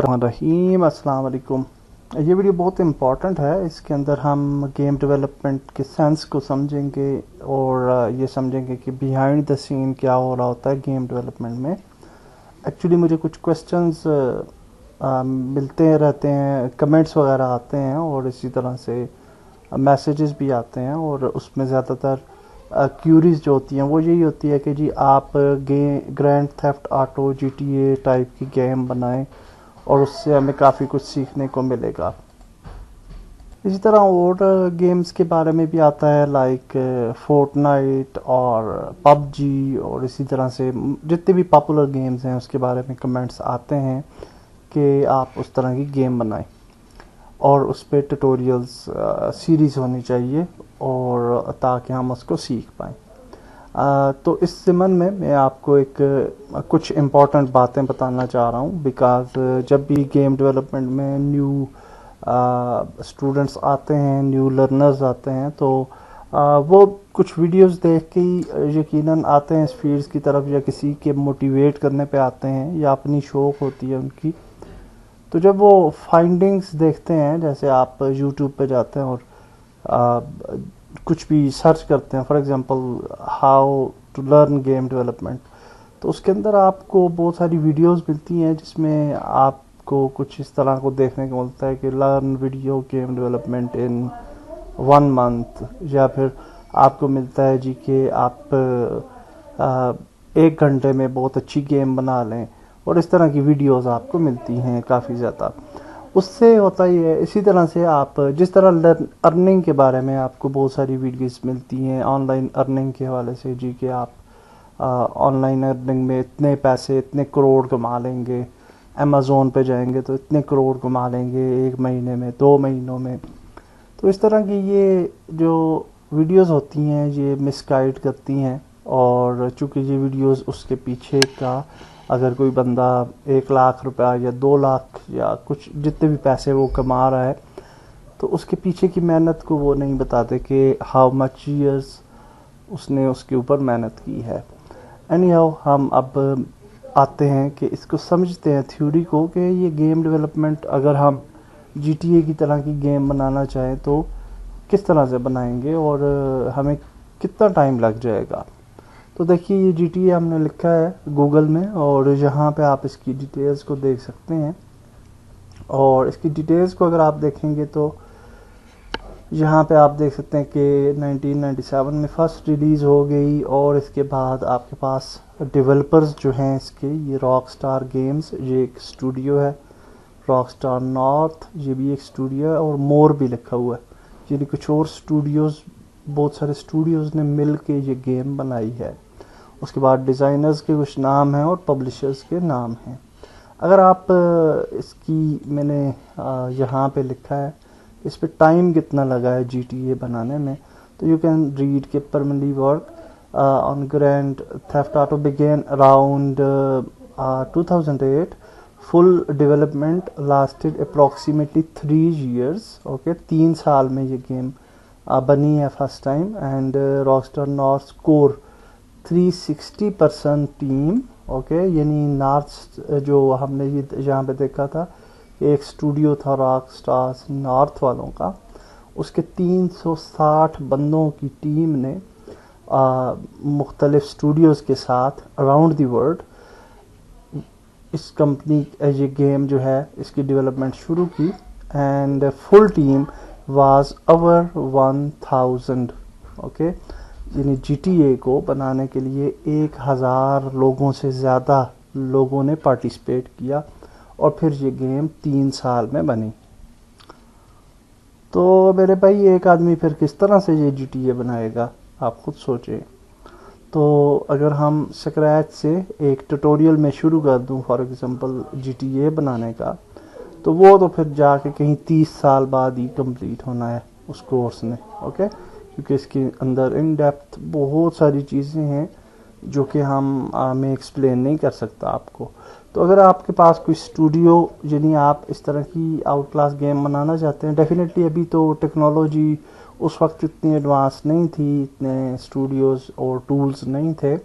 रहीम अस्सलाम वालेकुम। ये वीडियो बहुत इम्पॉर्टेंट है। इसके अंदर हम गेम डेवलपमेंट के सेंस को समझेंगे और ये समझेंगे कि बिहाइंड द सीन क्या हो रहा होता है गेम डेवलपमेंट में। एक्चुअली मुझे कुछ क्वेश्चंस मिलते रहते हैं, कमेंट्स वगैरह आते हैं और इसी तरह से मैसेजेस भी आते हैं और उसमें ज़्यादातर क्यूरीज जो होती हैं वो यही होती है कि जी आप grand Theft auto GTA type की गेम बनाएं और उससे हमें काफ़ी कुछ सीखने को मिलेगा। इसी तरह और गेम्स के बारे में भी आता है, लाइक फोर्टनाइट और पबजी, और इसी तरह से जितने भी पॉपुलर गेम्स हैं उसके बारे में कमेंट्स आते हैं कि आप उस तरह की गेम बनाएं और उस पर ट्यूटोरियल्स सीरीज़ होनी चाहिए और ताकि हम उसको सीख पाएँ। तो इस ज़मन में मैं आपको एक कुछ इम्पॉर्टेंट बातें बताना चाह रहा हूँ, बिकॉज़ जब भी गेम डेवलपमेंट में न्यू स्टूडेंट्स आते हैं, न्यू लर्नर्स आते हैं, तो वो कुछ वीडियोस देख के ही यकीनन आते हैं इस फील्ड्स की तरफ, या किसी के मोटिवेट करने पे आते हैं या अपनी शौक़ होती है उनकी। तो जब वो फाइंडिंग्स देखते हैं, जैसे आप यूट्यूब पे जाते हैं और कुछ भी सर्च करते हैं, for example how to learn game development, तो उसके अंदर आपको बहुत सारी वीडियोस मिलती हैं जिसमें आपको कुछ इस तरह को देखने को मिलता है कि learn video game development in 1 month, या फिर आपको मिलता है जी कि आप 1 घंटे में बहुत अच्छी गेम बना लें, और इस तरह की वीडियोस आपको मिलती हैं काफ़ी ज़्यादा। उससे होता ही है, इसी तरह से आप जिस तरह अर्निंग के बारे में आपको बहुत सारी वीडियोस मिलती हैं ऑनलाइन अर्निंग के हवाले से, जी कि आप ऑनलाइन अर्निंग में इतने पैसे, इतने करोड़ कमा लेंगे, अमेज़ोन पे जाएंगे तो इतने करोड़ कमा लेंगे 1 महीने में, 2 महीनों में। तो इस तरह की ये जो वीडियोस होती हैं ये मिसगाइड करती हैं, और चूँकि ये वीडियोस उसके पीछे का, अगर कोई बंदा 1 लाख रुपया या 2 लाख या कुछ जितने भी पैसे वो कमा रहा है, तो उसके पीछे की मेहनत को वो नहीं बताते कि हाउ मच ईयर्स उसने उसके ऊपर मेहनत की है। एनी हाउ, हम अब आते हैं कि इसको समझते हैं थ्योरी को, कि ये गेम डेवलपमेंट अगर हम GTA की तरह की गेम बनाना चाहें तो किस तरह से बनाएंगे और हमें कितना टाइम लग जाएगा। तो देखिए, ये GTA हमने लिखा है गूगल में, और यहाँ पे आप इसकी डिटेल्स को देख सकते हैं। और इसकी डिटेल्स को अगर आप देखेंगे तो यहाँ पे आप देख सकते हैं कि 1997 में फर्स्ट रिलीज़ हो गई, और इसके बाद आपके पास डेवलपर्स जो हैं इसके, ये रॉकस्टार गेम्स, ये एक स्टूडियो है, रॉकस्टार नॉर्थ, ये भी एक स्टूडियो है, और मोर भी लिखा हुआ है, यानी कुछ और स्टूडियोज़, बहुत सारे स्टूडियोज़ ने मिल के ये गेम बनाई है। उसके बाद डिज़ाइनर्स के कुछ नाम हैं और पब्लिशर्स के नाम हैं। अगर आप इसकी, मैंने यहाँ पे लिखा है इस पे टाइम कितना लगा है GTA बनाने में, तो यू कैन रीड के परमली work on Grand Theft Auto began around 2008, full development lasted approximately 3 years। Okay, 3 साल में ये गेम बनी है first time. And Rockstar North core 360% team, okay, यानी नॉर्थ जो हमने ये यहाँ पे देखा था, एक स्टूडियो था रॉकस्टार नॉर्थ वालों का, उसके 360 बंदों की टीम ने मुख्तलिफ स्टूडियोज़ के साथ अराउंड द वर्ल्ड इस कंपनी, ये गेम जो है इसकी डेवलपमेंट शुरू की। And full team was over 1000, okay, यानी GTA को बनाने के लिए 1000 लोगों से ज़्यादा लोगों ने पार्टिसिपेट किया, और फिर ये गेम 3 साल में बनी। तो मेरे भाई, एक आदमी फिर किस तरह से ये GTA बनाएगा, आप खुद सोचें। तो अगर हम स्क्रैच से एक ट्यूटोरियल में शुरू कर दूं, फॉर एग्जांपल GTA बनाने का, तो वो तो फिर जाके कहीं 30 साल बाद ही कंप्लीट होना है उस कोर्स ने, ओके, क्योंकि इसके अंदर इन डेप्थ बहुत सारी चीज़ें हैं जो कि मैं एक्सप्लेन नहीं कर सकता आपको। तो अगर आपके पास कोई स्टूडियो, यानी आप इस तरह की आउट क्लास गेम बनाना चाहते हैं, डेफिनेटली अभी तो टेक्नोलॉजी उस वक्त इतनी एडवांस नहीं थी, इतने स्टूडियोज़ और टूल्स नहीं थे,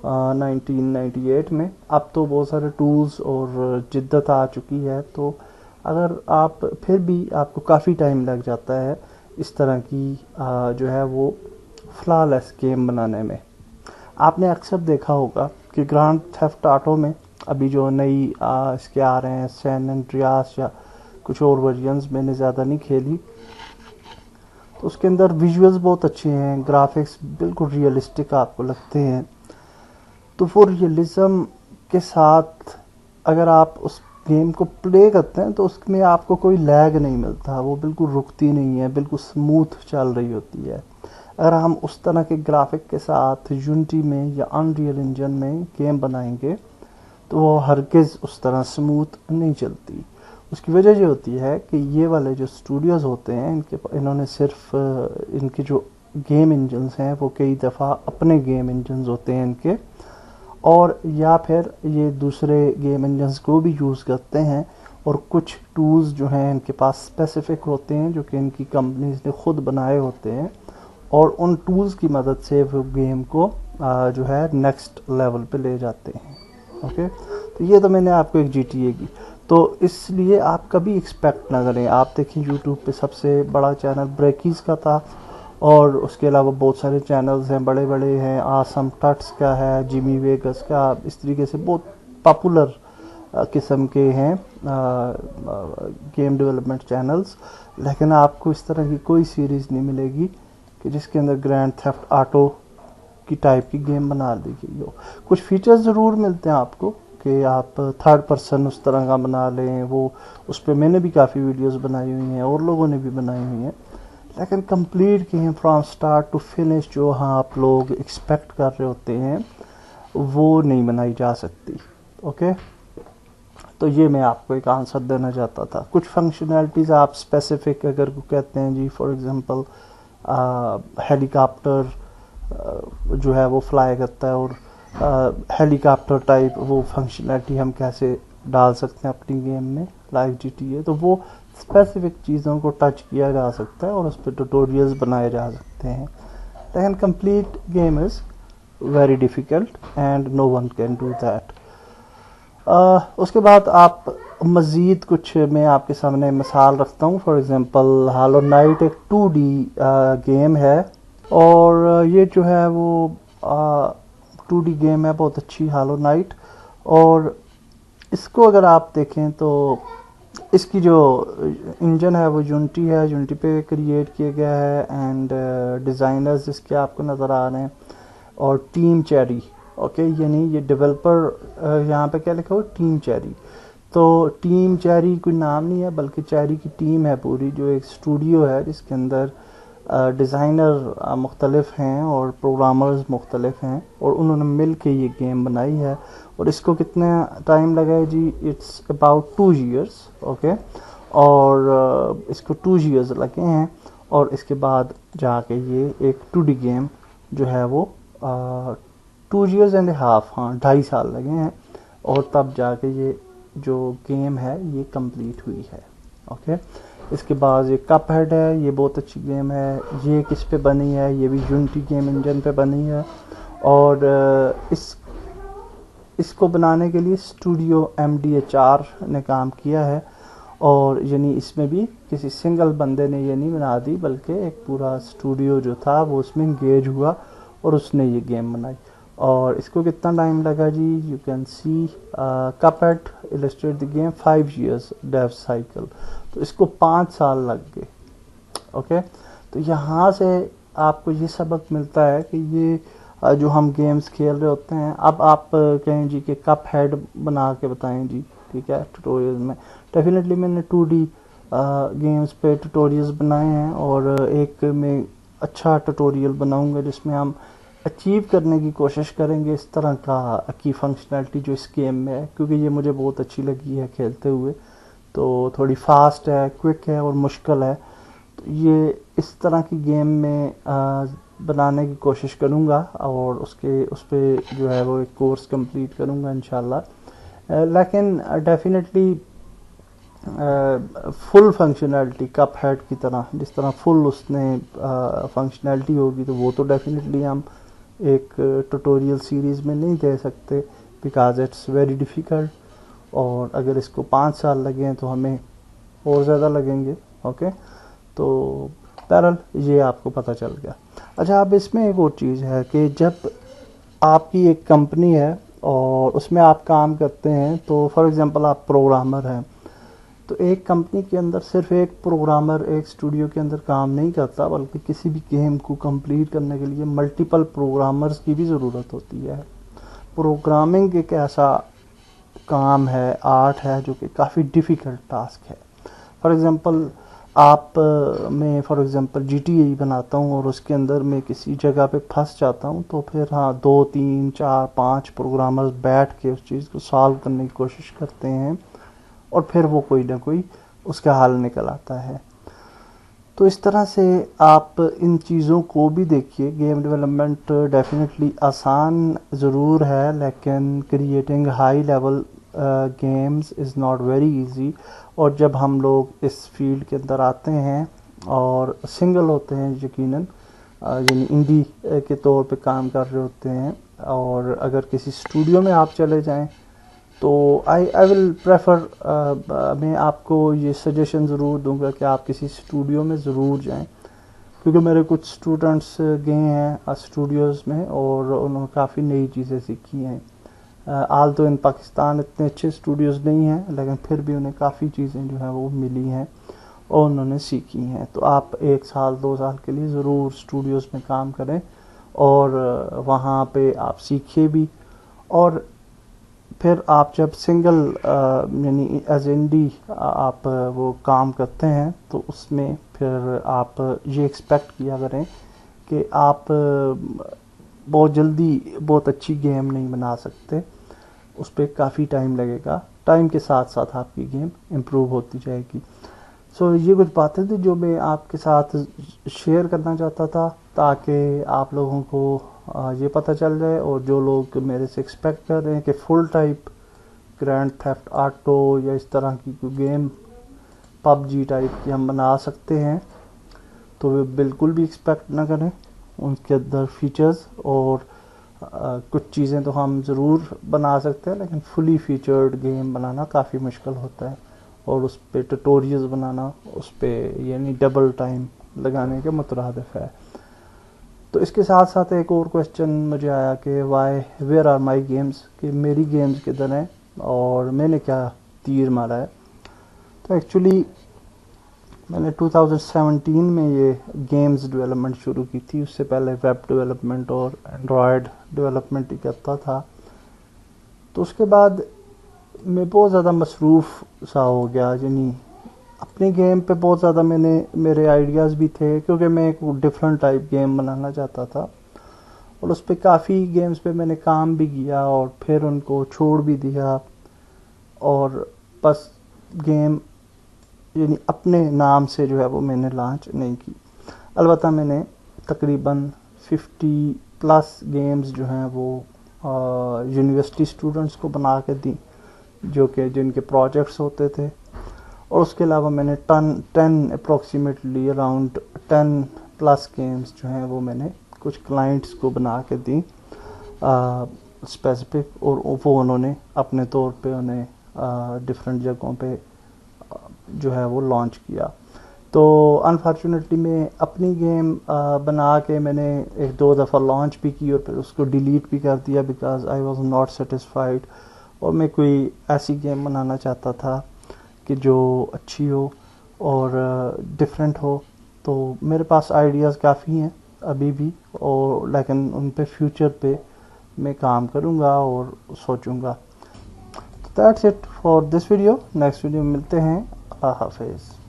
1998 में। अब तो बहुत सारे टूल्स और जिद्दत आ चुकी है, तो अगर आप फिर भी आपको काफ़ी टाइम लग जाता है इस तरह की जो है वो फ्लॉलेस गेम बनाने में। आपने अक्सर देखा होगा कि ग्रैंड थेफ्ट ऑटो में अभी जो नई इसके आ रहे हैं सैन एंड्रियास या कुछ और वर्जन्स, मैंने ज़्यादा नहीं खेली, तो उसके अंदर विजुअल्स बहुत अच्छे हैं, ग्राफिक्स बिल्कुल रियलिस्टिक आपको लगते हैं। तो वो रियलिज्म के साथ अगर आप उस गेम को प्ले करते हैं तो उसमें आपको कोई लैग नहीं मिलता, वो बिल्कुल रुकती नहीं है, बिल्कुल स्मूथ चल रही होती है। अगर हम उस तरह के ग्राफिक के साथ यूनिटी में या अनरियल इंजन में गेम बनाएंगे तो वो हरगिज़ उस तरह स्मूथ नहीं चलती। उसकी वजह ये होती है कि ये वाले जो स्टूडियोज़ होते हैं इन्होंने सिर्फ इनके जो गेम इंजन्स हैं वो कई दफ़ा अपने गेम इंजन्स होते हैं इनके, और या फिर ये दूसरे गेम इंजन्स को भी यूज़ करते हैं, और कुछ टूल्स जो हैं इनके पास स्पेसिफिक होते हैं जो कि इनकी कंपनीज ने खुद बनाए होते हैं, और उन टूल्स की मदद से वो गेम को जो है नेक्स्ट लेवल पे ले जाते हैं। ओके, तो ये तो मैंने आपको एक GTA की, तो इसलिए आप कभी एक्सपेक्ट ना करें। आप देखें यूट्यूब पे सबसे बड़ा चैनल ब्रेकीज का था, और उसके अलावा बहुत सारे चैनल्स हैं, बड़े बड़े हैं, आसम टट्स का है, जिमी वेगस का, इस तरीके से बहुत पॉपुलर किस्म के हैं गेम डेवलपमेंट चैनल्स। लेकिन आपको इस तरह की कोई सीरीज़ नहीं मिलेगी कि जिसके अंदर ग्रैंड थेफ्ट ऑटो की टाइप की गेम बना दी गई हो। कुछ फीचर्स ज़रूर मिलते हैं आपको कि आप थर्ड पर्सन उस तरह का बना लें, वो उस पर मैंने भी काफ़ी वीडियोस बनाई हुई हैं और लोगों ने भी बनाई हुई हैं, लेकिन complete game from start to finish जो हाँ आप लोग एक्सपेक्ट कर रहे होते हैं वो नहीं बनाई जा सकती। ओके, तो ये मैं आपको एक आंसर देना चाहता था। कुछ फंक्शनैलिटीज़ आप स्पेसिफिक अगर कहते हैं जी, फॉर एग्जांपल हेलीकॉप्टर जो है वो फ्लाई करता है, और हेलीकॉप्टर टाइप वो फंक्शनैलिटी हम कैसे डाल सकते हैं अपनी गेम में लाइक GTA, तो वो स्पेसिफिक चीज़ों को टच किया जा सकता है और उस पर ट्यूटोरियल्स बनाए जा सकते हैं। लेकिन complete game is very difficult and no one can do that. उसके बाद आप मज़ीद कुछ मैं आपके सामने मिसाल रखता हूँ। फॉर एग्ज़ाम्पल हालो नाइट एक 2D गेम है, और ये जो है वो 2D गेम है, बहुत अच्छी हालो नाइट। और इसको अगर आप देखें तो इसकी जो इंजन है वो यूनिटी है, यूनिटी पे क्रिएट किया गया है, एंड डिज़ाइनर्स इसके आपको नज़र आ रहे हैं, और टीम चेरी। ओके, यानी ये डेवलपर यहाँ पे क्या लिखा हुआ, टीम चेरी। तो टीम चेरी कोई नाम नहीं है बल्कि चेरी की टीम है पूरी, जो एक स्टूडियो है जिसके अंदर डिज़ाइनर मुख्तलिफ हैं और प्रोग्रामर्स मुख्तलिफ हैं, और उन्होंने मिल के ये गेम बनाई है। और इसको कितना टाइम लगा है जी, इट्स अबाउट 2 years। ओके, और इसको 2 years लगे हैं, और इसके बाद जाके ये एक 2D गेम जो है वो 2 years and a half, हाँ 2.5 साल लगे हैं, और तब जाके ये जो गेम है ये कंप्लीट हुई है। ओके, इसके बाद ये कप हेड है, ये बहुत अच्छी गेम है। ये किस पे बनी है, ये भी यूनिटी गेम इंजन पे बनी है, और इसको बनाने के लिए स्टूडियो MDHR ने काम किया है। और यानी इसमें भी किसी सिंगल बंदे ने ये नहीं बना दी, बल्कि एक पूरा स्टूडियो जो था वो उसमें इंगेज हुआ और उसने ये गेम बनाई। और इसको कितना टाइम लगा जी, you can see Cuphead illustrate the game 5 years dev cycle, तो इसको 5 साल लग गए। ओके, तो यहाँ से आपको ये सबक मिलता है कि ये जो हम गेम्स खेल रहे होते हैं, अब आप कहें जी कि कप हेड बना के बताएं जी, ठीक है, ट्यूटोरियल में डेफिनेटली मैंने 2D गेम्स पे ट्यूटोरियल्स बनाए हैं, और एक मैं अच्छा ट्यूटोरियल बनाऊंगा जिसमें हम अचीव करने की कोशिश करेंगे इस तरह का की फंक्शनैलिटी जो इस गेम में है, क्योंकि ये मुझे बहुत अच्छी लगी है खेलते हुए। तो थोड़ी फास्ट है, क्विक है और मुश्किल है, तो ये इस तरह की गेम में बनाने की कोशिश करूँगा, और उस पर जो है वो एक कोर्स कंप्लीट करूँगा इंशाल्लाह। लेकिन definitely full functionality cup head की तरह, जिस तरह फुल उसने फंक्शनैलिटी होगी, तो वो तो डेफिनेटली हम एक ट्यूटोरियल सीरीज़ में नहीं दे सकते, बिकॉज इट्स वेरी डिफ़िकल्ट। और अगर इसको 5 साल लगे तो हमें और ज़्यादा लगेंगे। ओके, तो बहरहाल ये आपको पता चल गया। अच्छा, अब इसमें एक और चीज़ है कि जब आपकी एक कंपनी है और उसमें आप काम करते हैं, तो फॉर एग्ज़ाम्पल आप प्रोग्रामर हैं, तो एक कंपनी के अंदर सिर्फ एक प्रोग्रामर एक स्टूडियो के अंदर काम नहीं करता, बल्कि किसी भी गेम को कंप्लीट करने के लिए मल्टीपल प्रोग्रामर्स की भी ज़रूरत होती है। प्रोग्रामिंग एक ऐसा काम है, आर्ट है, जो कि काफ़ी डिफ़िकल्ट टास्क है। फॉर एग्ज़ाम्पल आप मैं फॉर एग्ज़ाम्पल GTA बनाता हूँ और उसके अंदर मैं किसी जगह पे फंस जाता हूँ, तो फिर हाँ 2 3 4 5 प्रोग्रामर्स बैठ के उस चीज़ को सॉल्व करने की कोशिश करते हैं और फिर वो कोई ना कोई उसका हल निकल आता है। तो इस तरह से आप इन चीज़ों को भी देखिए। गेम डेवलपमेंट डेफिनेटली आसान ज़रूर है, लेकिन creating high level games is not very easy. और जब हम लोग इस फील्ड के अंदर आते हैं और सिंगल होते हैं, यकीनन यानी इंडी के तौर पे काम कर रहे होते हैं, और अगर किसी स्टूडियो में आप चले जाएं, तो आई विल प्रेफर, मैं आपको ये सजेशन ज़रूर दूंगा कि आप किसी स्टूडियो में ज़रूर जाएं, क्योंकि मेरे कुछ स्टूडेंट्स गए हैं स्टूडियोज़ में और उन्होंने काफ़ी नई चीज़ें सीखी हैं। आल तो इन पाकिस्तान इतने अच्छे स्टूडियोज़ नहीं हैं, लेकिन फिर भी उन्हें काफ़ी चीज़ें जो हैं वो मिली हैं और उन्होंने सीखी हैं। तो आप 1 साल 2 साल के लिए ज़रूर स्टूडियोज़ में काम करें और वहाँ पे आप सीखिए भी। और फिर आप जब सिंगल यानी एज इंडी आप वो काम करते हैं, तो उसमें फिर आप ये एक्सपेक्ट किया करें कि आप बहुत जल्दी बहुत अच्छी गेम नहीं बना सकते, उस पर काफ़ी टाइम लगेगा। टाइम के साथ साथ आपकी गेम इम्प्रूव होती जाएगी। सो ये कुछ बातें थी जो मैं आपके साथ शेयर करना चाहता था, ताकि आप लोगों को ये पता चल जाए, और जो लोग मेरे से एक्सपेक्ट कर रहे हैं कि full type grand Theft auto या इस तरह की कोई गेम PUBG टाइप की हम बना सकते हैं, तो वे बिल्कुल भी एक्सपेक्ट ना करें। उनके अंदर फीचर्स और कुछ चीज़ें तो हम ज़रूर बना सकते हैं, लेकिन फुली फीचर्ड गेम बनाना काफ़ी मुश्किल होता है, और उस पर ट्यूटोरियल्स बनाना उस पर यानी डबल टाइम लगाने के मुतरादिफ है। तो इसके साथ साथ एक और क्वेश्चन मुझे आया कि वेयर आर माई गेम्स, कि मेरी गेम्स किधर हैं और मैंने क्या तीर मारा है। तो एक्चुअली मैंने 2017 में ये गेम्स डेवलपमेंट शुरू की थी। उससे पहले वेब डेवलपमेंट और एंड्रॉयड डेवलपमेंट ही करता था। तो उसके बाद मैं बहुत ज़्यादा मसरूफ़ सा हो गया, यानी अपनी गेम पे बहुत ज़्यादा मेरे आइडियाज़ भी थे, क्योंकि मैं एक डिफरेंट टाइप गेम बनाना चाहता था, और उस पर काफ़ी गेम्स पे मैंने काम भी किया और फिर उनको छोड़ भी दिया, और बस गेम यानी अपने नाम से जो है वो मैंने लॉन्च नहीं की। अलबत्ता मैंने तकरीबन 50+ गेम्स जो हैं वो यूनिवर्सिटी स्टूडेंट्स को बना के दी, जिनके प्रोजेक्ट्स होते थे। और उसके अलावा मैंने 10 अप्रॉक्सीमेटली अराउंड 10+ गेम्स जो हैं वो मैंने कुछ क्लाइंट्स को बना के दी स्पेसिफिक, और वो उन्होंने अपने तौर पे उन्हें डिफरेंट जगहों पे जो है वो लॉन्च किया। तो अनफॉर्चुनेटली मैं अपनी गेम बना के मैंने 1-2 दफ़ा लॉन्च भी की और फिर उसको डिलीट भी कर दिया, because I was not satisfied. और मैं कोई ऐसी गेम बनाना चाहता था कि जो अच्छी हो और डिफरेंट हो। तो मेरे पास आइडियाज़ काफ़ी हैं अभी भी, और लेकिन उन पे फ्यूचर पे मैं काम करूँगा और सोचूँगा। तो that's it for this video. Next video में मिलते हैं। अल्लाह हाफिज़।